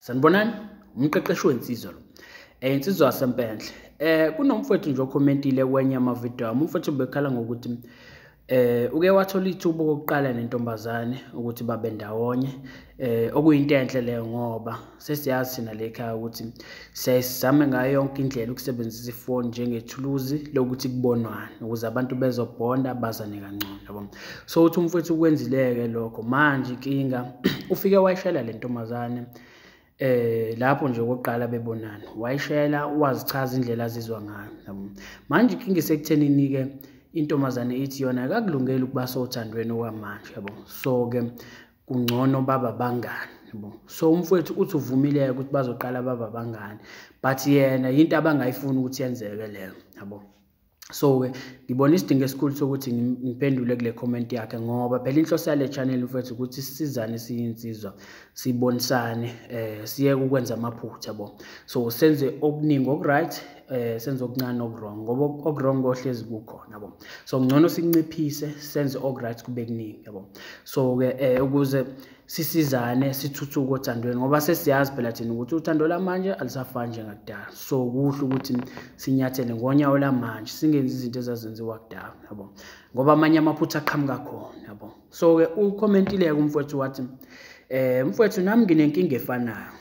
Sanibonani, umqeqeshi wensizwa lo. Insizwa yasempenhle. Kunomfowethu nje okhomentile kwenye amavidiyo ami. Umfowethu bekhala ngokuthi uke wathola ithuba okokuqala nentombazane ukuthi babe ndawonye. Okuyinto enhle leyo ngoba sesiyazi thina le ekhaya ukuthi siyazame ngayo yonke indlela ukusebenzisa ifoni njengethuluzi lokuthi kubonwane ukuze abantu bezobonda bazane kangcono, yabo. So uthi umfowethu ukwenzile-ke lokho manje inkinga ufike wayishela le ntombazane lapho nje okokuqala bebonana wayishela wazichaza indlela azizwa ngayo, yabo. Manje inkinga isekuthenini-ke intombazane ithi yona akakulungeli ukuba sothandweni okwamanje, yabo. So-ke kungcono baba bangani, yabo. So umfowethu uthi uvumile ukuthi bazoqala baba bangani but yena into abangayifuni ukuthi yenzeke leyo, yabo. So-ke ngibona isidingo esikhulu sokuthi ngiphendule kule comment yakhe ngoba phela inhloso yale channel mfethu ukuthi sisizane siyinsizwa sibonisane siye ukwenza amaphutha, yabo. So senze okuningi okuright senze okuncane okurong ngoba okurong kohlezi kukhona, yabo. So ngcono sinciphise senze okuright kube kuningi, yabo. So-ke ukuze sisizane sithuthuke othandweni ngoba sesiyazi phela thina ukuthi uthando lamanje alisafani njengakudala. So kuhle ukuthi sinyathele ngonyawo lamanje singenzi izinto ezazenziwa kudala, yabo, ngoba amanye amaphutha aqhamuka khona, yabo. So-ke ukhomentile umfowethu wathi mfowethu nami nginenkinga efanayo.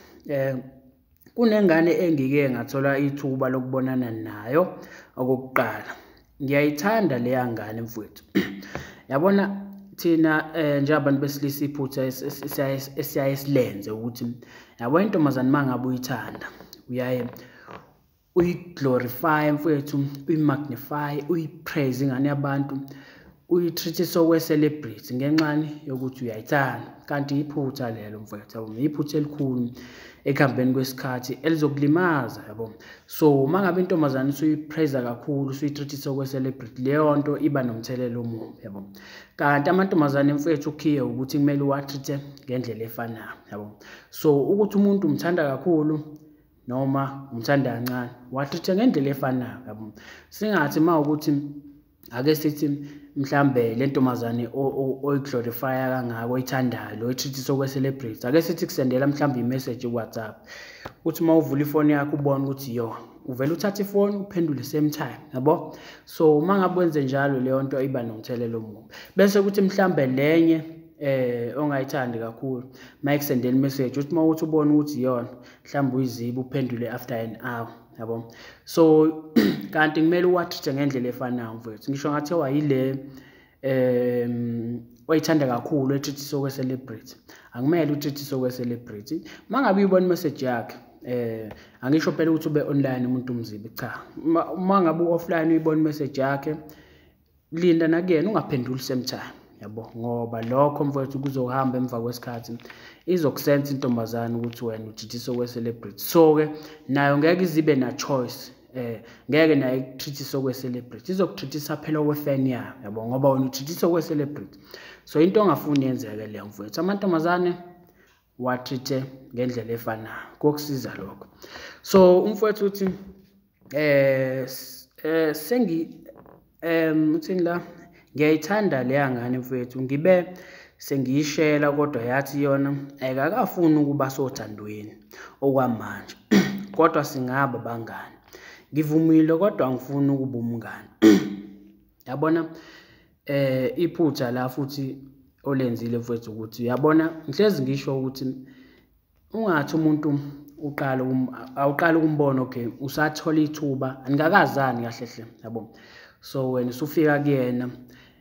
Kunengane engike ngathola ithuba lokubonana nayo okokuqala. Ngiyayithanda leya ngane mfowethu. Yabona thina njengabantu besilisa iphutha esiyaye silenze ukuthi yabo intombazane mangabe uyithanda uyaye uyiglorify mfowethu, uyimagnify, uyipraise ingane yabantu, uyitreat sokwe celebrity ngenxani yokuthi uyayithanda. Kanti iphutha lelo mfowethu, yabo, iphutha elikhulu ekuhambeni kwesikhathi elizokulimaza, yabo. So mangabe intombazane usuyipraise kakhulu usuyitreat sokwe celebrity leyo nto iba nomthelelo omubi, yabo. Kanti amantombazane mfowethu ukhiye ukuthi kumele uwatreat ngendlela efanayo, yabo. So ukuthi umuntu umthanda kakhulu noma umthanda kancane watreat ngendlela efanayo, yabo. Singathi mawukuthi ake sithi mhlambe le ntombazane oyiglorifya kangako oyithandayo lo oyitreat sokwe celebrity ake sithi kusendela mhlambe imessage kuWhatsApp uthi mawuvula ifoni yakho ubone ukuthi yo uvela uthatha ifoni uphendule same time, yabo. So mangabe wenze njalo leyo nto iba nomthelelo omubi bese ukuthi mhlambe lenye ongayithandi kakhulu mayikusendela imessage uthi mawuthi ubone ukuthi yona mhlambe uyiziba uphendule after an hour, yabo. So kanti kumele uwatreat ngendlela efanayo mfowethu. Ngisho ngathi wayile oyithanda kakhulu etreat sokwe celebrity akumele utreat sokwe celebrity. Mangabe uyibona imessage yakhe angisho phela ukuthi ube online umuntu umzibi, cha. Mangabe offline uyibona imessage yakhe linda nakuyena ungaphenduli same time, yabo, ngoba lokho mfowethu kuzohamba emva kwesikhathi izokusenza intombazane ukuthi wena utreat sokwe celebrity. So-ke nayo ngeke izibe na choice ngeke nayo ikutreat sokwe celebrity izokutreatisa phela okwefan yayo, yabo, ngoba wena utreat sokwe celebrity. So into ongafuni yenzeke leyo mfowethu, amantombazane watreat ngendlela efanayo kokusiza lokho. So umfowethu uthi uthini la, ngiyayithanda leya ngane mfowethu ngibe sengiyishela kodwa yathi yona ayikakafuni ukuba sothandweni okwamanje kodwa singaba bangani. Ngivumile kodwa angifuni ukuba umngani. Yabona iphutha la futhi olenzile mfowethu ukuthi yabona ngihlezi ngisho ukuthi ungathi umuntu awuqala ukumbona okay usathola ithuba anikakazani kahle hle, yabo. So wena usufika kuyena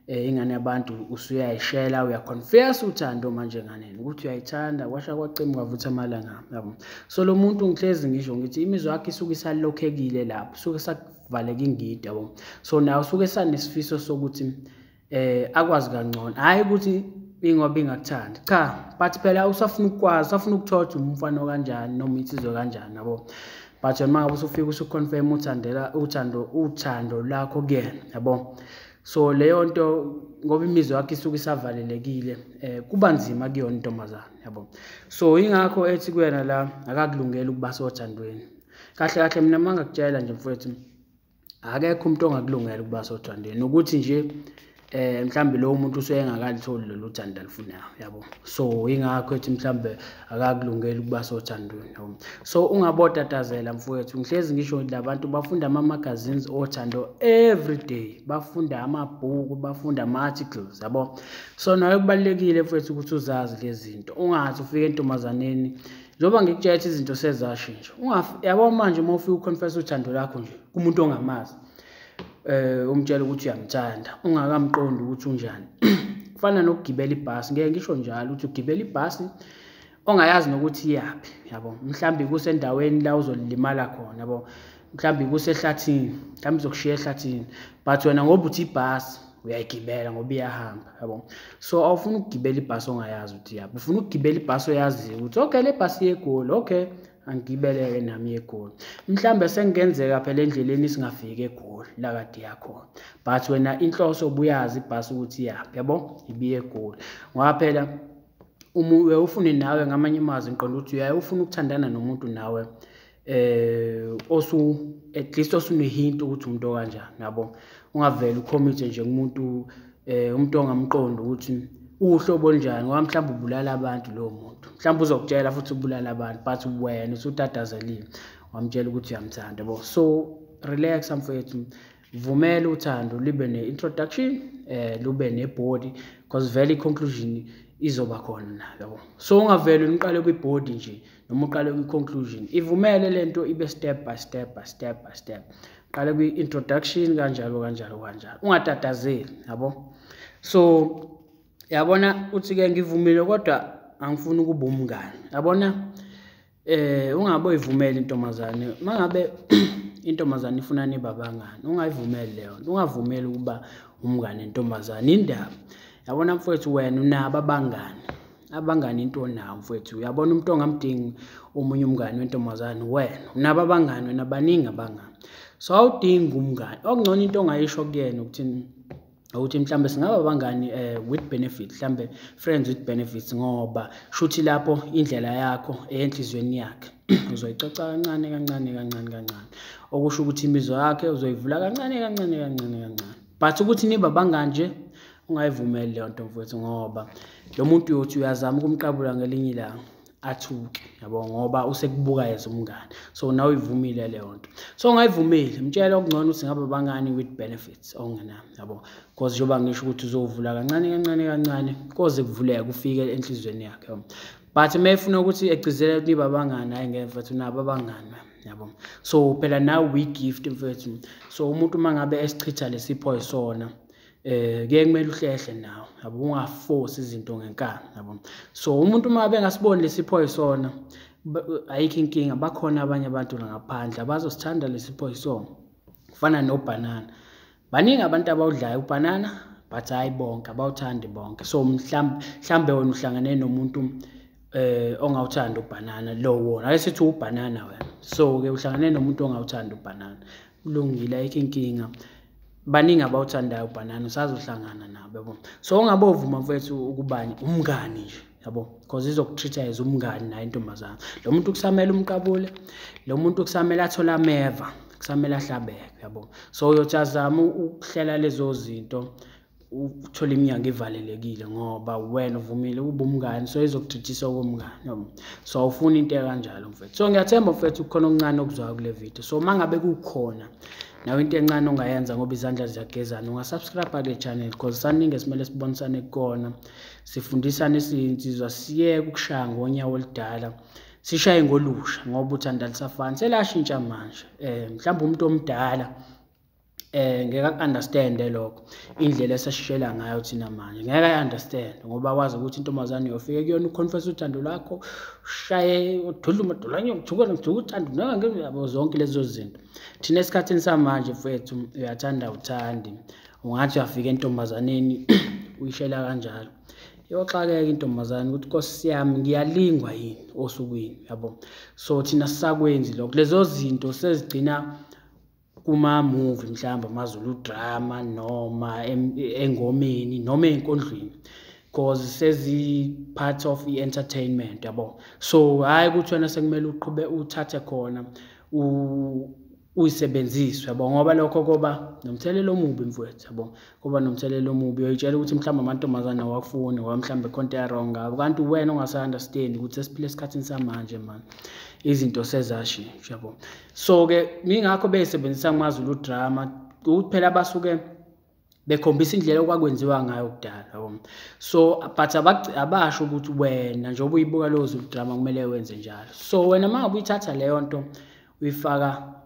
ingane yabantu usuyayishela uyaconfess uthando manje nganeni ukuthi uyayithanda kwasha kwacima kwavutha amalanga, yabo. So lo muntu ngihlezi ngisho ngithi imizwa yakhe isuke isalokhekile lapho suke sakuvaleka ingidi, yabo. So nawe usuke sanesifiso sokuthi akwazi kangcono hayi ukuthi ingoba ingakuthandi, cha, but phela usafuna ukwazi usafuna ukuthola umfana kanjani noma insizwe kanjani, yabo. But mangabe usufika usuconfirm uthando lakho kuyena, yabo. So leyo nto ngoba imizwa yakhe isuke isavalelekile kuba nzima kuyona intombazane, yabo. So ingakho ethi kuyena la akakulungela ukuba sothandweni. Kahle kahle mina mangakutshela nje mfowethu akekho umuntu ongakulungela ukuba sothandweni ukuthi nje mhlambe lo muntu usengakalutholi lolu thando alifunayo, yabo. So ingakho ethi mhlambe akakulungela ukuba sothandweni, yabo. So ungabotatazela mfowethu, ngihlezi ngisho labantu bafunda ama-magazines othando every day, bafunda amabhuku, bafunda ama-articles, yabo. So nawe kubalulekile mfowethu ukuthi uzazi lezi zinto, ungathi ufike entombazaneni njengoba ngikutshela izinto sezashintsha. Yabo manje uma ufika uconfess uthando lakho nje kumuntu ongamazi, umtshela ukuthi uyamthanda ungakamqondi ukuthi unjani. Kufana nokugibela ibhasi, ngeke ngisho njalo ukuthi ugibela ibhasi ongayazi nokuthi iyapi, yabo. Mhlambi kusendaweni la uzolimala khona, yabo. Mhlambi kusehlathini, mhlambi uzokushiya ehlathini, but wena ngoba uthi ibhasi uyayigibela ngoba iyahamba, yabo. So awufuna ukugibela ibhasi ongayazi ukuthi yapi, ufuna ukugibela ibhasi oyaziyo ukuthi okay le bhasi yeGoli, okay angigibeleke nami yeGoli. Mhlambe sengenzeka phela endleleni singafiki eGoli la kade yakhona, but wena inhloso obuyazi ibhasi ukuthi yapi, yabo, ibiye eGoli. Ngoba phela uma ufune nawe ngamanye amazwi ngiqonda ukuthi uyayufuna ukuthandana nomuntu nawe at least osune-hint ukuthi umuntu okanjani, yabo. Ungavele ucommit nje kumuntu umuntu ongamqondi ukuthi uhlobo olunjani, ngoba mhlawumbe ubulala abantu lowo muntu, mhlawumbe uzokutshela futhi ubulala abantu, but wena usutatazalile wamtshela ukuthi uyamthanda, yabo. So relax mfowethu, vumela uthando libe ne-introduction, lube ne-body, because vele i-conclusion izoba khona, yabo. So ungavele niqale kwi-body nje noma uqale kwi-conclusion, ivumele lento ibe step by step by step by step. Qale kwi-introduction kanjalo kanjalo kanjalo, ungatatazeli, yabo. So yabona uthi-ke ngivumile kodwa angifuni ukuba umngani, yabona. Ungaboyivumela intombazane mangabe intombazane ifuna nibe abangani, ungayivumeli leyo nto, ungavumeli ukuba umngani nentombazane. Indaba yabona mfowethu, wena unabo abangani into nawo mfowethu, uyabona umuntu ongamdingi omunye umngani wentombazane, wena unabo abangani, wena baningi abangani. So awudingi umngani, okungcono into ongayisho kuyena ukuthi mhlambe singaba abangani with benefit, mhlambe friends with benefits, ngoba shuthi lapho indlela yakho enhlizweni yakhe uzoyicoca kancane kancane kancane kancane, okusho ukuthi imizwa yakhe uzoyivula kancane kancane kancane kancane. But ukuthi nibe abangani nje ungayivumeli leyo nto mfowethu, ngoba lo muntu uyothi uyazama ukumqabula ngelinye ilanga athuke, yabo, ngoba usekubuka yeza umngani. So nawe uyivumile leyo nto. So ungayivumeli, mtshela okungcono ukuthi ngaba abangani with benefits okungenami, yabo, because njengoba ngisho ukuthi uzovula kancane kancane kancane koze kuvuleke ufike enhlizweni yakhe, yabo. But mayefuna ukuthi egcizelela ukuthi nibe abangani, hayi ngeke mfethu, nabo abangani, yabo. So phela nawe uyi-gift mfethu. So umuntu mangabe esichitha lesipho yisona, kuye kumele uhlehle nawe, yabo, ungaforce izinto ngenkani, yabo. So umuntu uma bengasiboni lesipho yisona, ayikho inkinga, bakhona abanye abantu ngaphandle abazosithanda lesipho yisona. Kufana nobhanana, baningi abantu abawudlayo ubhanana, but hayi bonke abawuthandi bonke. So mhlambe wena uhlangane nomuntu ongawuthanda ubhanana, lo wona ayesithi ubhanana wena. So ke uhlangane nomuntu ongawuthanda ubhanana, kulungile, ayikho inkinga, baningi abawuthandayo ubhanana, usazohlangana nabo, yabo. So ungabovuma mfethu ukubani umngani nje, yabo, because izokutreat-a as umngani naye intombazana. Lo muntu kusamele umqabule, lo muntu kusamele athola ameva, kusamele ahlabeke, yabo. So uyothi azama ukuhlela lezo zinto uthola iminyango ivalelekile ngoba wena uvumile ukuba umngani, so izokutreat-isa okomngani, yabo. So awufuni into ekanjalo mfethu. So ngiyathemba mfethu kukhona okuncane okuzwayo kule video. So mangabe kukhona nawe into encane ongayenza ngoba izandla ziyagezana, ungasubscribe kule channel, because saningi esimele sibonisane kukona, sifundisane siyinsizwa, siyeke ukushaya ngonyawo oludala, sishaye ngolusha ngoba uthanda lisafani, selashintsha manje. Mhlawumbe umuntu omdala ngeke understand lokho, indlela esashishela ngayo thina manje ngeke understand, ngoba wazi ukuthi intombazane uyofika kuyona uconfess uthando lakho, ushaye ududla umadolanye ujuka uthando nangeke zonke lezo zinto. Thina esikhathini samanje mfethu uyathanda uthandi, ungathi uyafika entombazaneni uyishela kanjalo, yoxakeka intombazane ukuthi Nkosi yami ngiyalingwa yini osukwini, yabo. So thina sisakwenzi lokho, lezo zinto sezigcina kuma-movie, mhlawumbe amaZulu drama noma engomeni noma ey'nkondlweni, because sezi-part of i-entertainment, yabo. So hayi ukuthi wena sekumele uqhube uthathe khona uyisebenzise, yabo, ngoba lokho koba nomthelelo omubi mfowethu, yabo, kuba nomthelelo omubi. Uyayitshela ukuthi mhlawumbe amantombazane awafuni ngoba mhlawumbe khonto ya-wrong ngabo, kanti wena ongasa-understand ukuthi esiphila esikhathini samanje manje izinto sezashintsha, yabo. So-ke yingakho beyisebenzisa ngamaZulu drama ukuthi phela basuke bekhombisa indlela okwakwenziwa ngayo kudala, yabo. So but abasho ukuthi wena njengoba uyibuka leyo Zulu drama kumele wenze njalo. So wena mangabe uyithatha leyo nto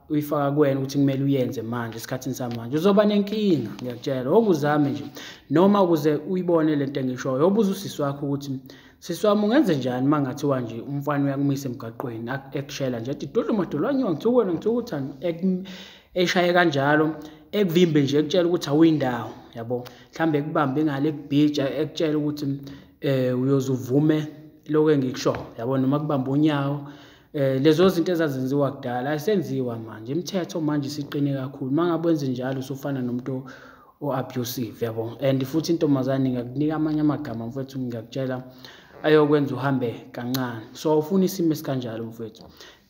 uyifaka kuwena ukuthi kumele uyenze manje esikhathini samanje, uzoba nenkinga, ngiyakutshela. Okuzame nje noma ukuze uyibone lento engishoyo, yobuza usisi wakho ukuthi sisi wami ungenze njani mangathiwa nje umfana uyakumisa emgaqweni ekushela nje ethi dudla umadolwanyo ngithuka wena ngithuka uthani, eshaye kanjalo, ekuvimbe nje ekutshela ukuthi awuyindawo, yabo. Mhlambe ekubambe ngale kubhija ekutshela ukuthi uyoze uvume lokho engikusho, yabo, noma kubamba unyawo. Lezo zinto ezazenziwa kudala ayisenziwa manje. Imithetho manje isiqine kakhulu. Mangabe wenze njalo usufana nomuntu o-abusive, yabo. And futhi intombazane ingakunika amanye amagama mfowethu, ngiyakutshela, ayokwenza uhambe kancane. So awufuni isimo esikanjalo mfowethu.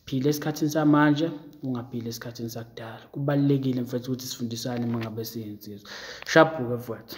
Phila esikhathini samanje, ungaphili esikhathini sakudala. Kubalulekile mfowethu ukuthi sifundisane mangabe siyinsizwa. Shabu-ke mfowethu.